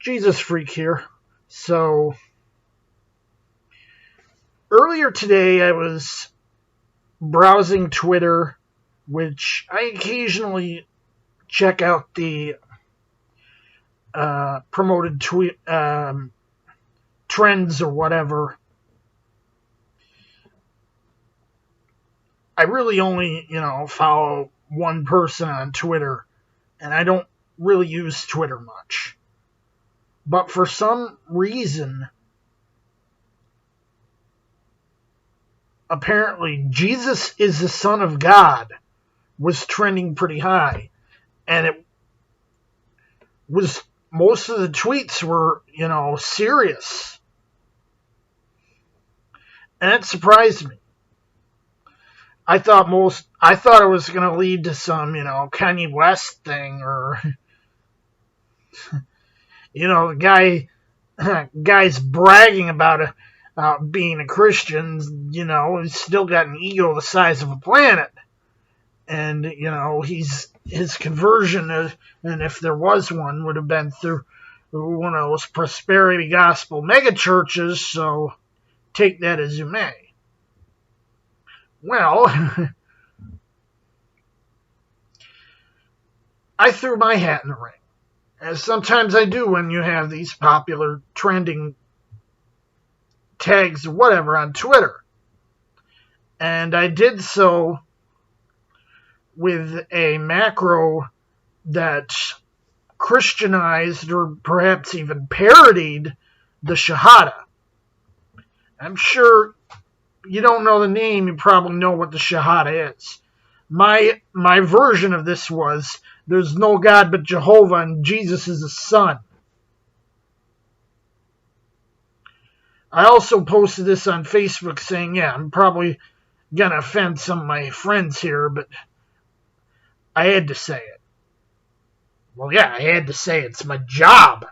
Jesus Freak here. So, earlier today I was browsing Twitter, which I occasionally check out the promoted tweet trends or whatever. I really only, follow one person on Twitter, and I don't really use Twitter much. But for some reason, apparently Jesus is the Son of God was trending pretty high. And it was, most of the tweets were, serious. And it surprised me. I thought it was going to lead to some, Kanye West thing, or, the guy's bragging about being a Christian, he's still got an ego the size of a planet. And, his conversion, and if there was one, would have been through one of those prosperity gospel megachurches, so take that as you may. Well, I threw my hat in the ring, as sometimes I do when you have these popular trending tags or whatever on Twitter. And I did so with a macro that Christianized or perhaps even parodied the Shahada. I'm sure you don't know the name, you probably know what the Shahada is. My version of this was, there's no God but Jehovah and Jesus is his son. I also posted this on Facebook saying, yeah, I'm probably going to offend some of my friends here, but I had to say it. Well, yeah, I had to say it. It's my job.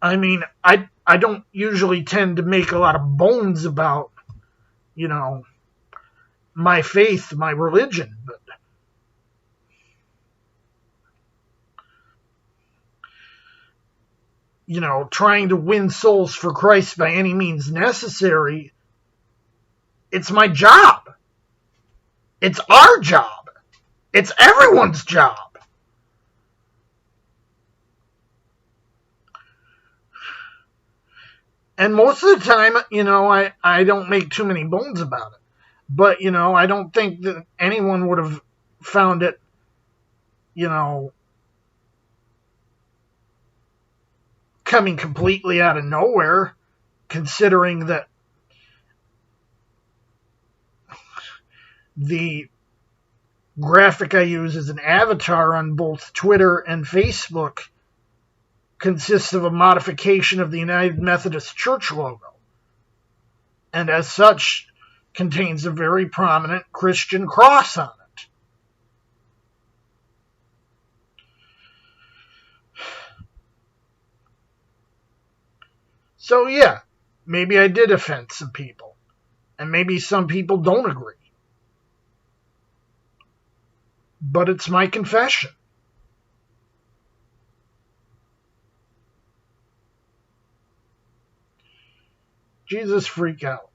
I mean, I don't usually tend to make a lot of bones about, my faith, my religion, but trying to win souls for Christ by any means necessary, it's my job. It's our job. It's everyone's job. And most of the time, I don't make too many bones about it. But, I don't think that anyone would have found it, coming completely out of nowhere, considering that the graphic I use as an avatar on both Twitter and Facebook consists of a modification of the United Methodist Church logo, and as such contains a very prominent Christian cross on it. So yeah, maybe I did offend some people, and maybe some people don't agree. But it's my confession. Jesus freak out.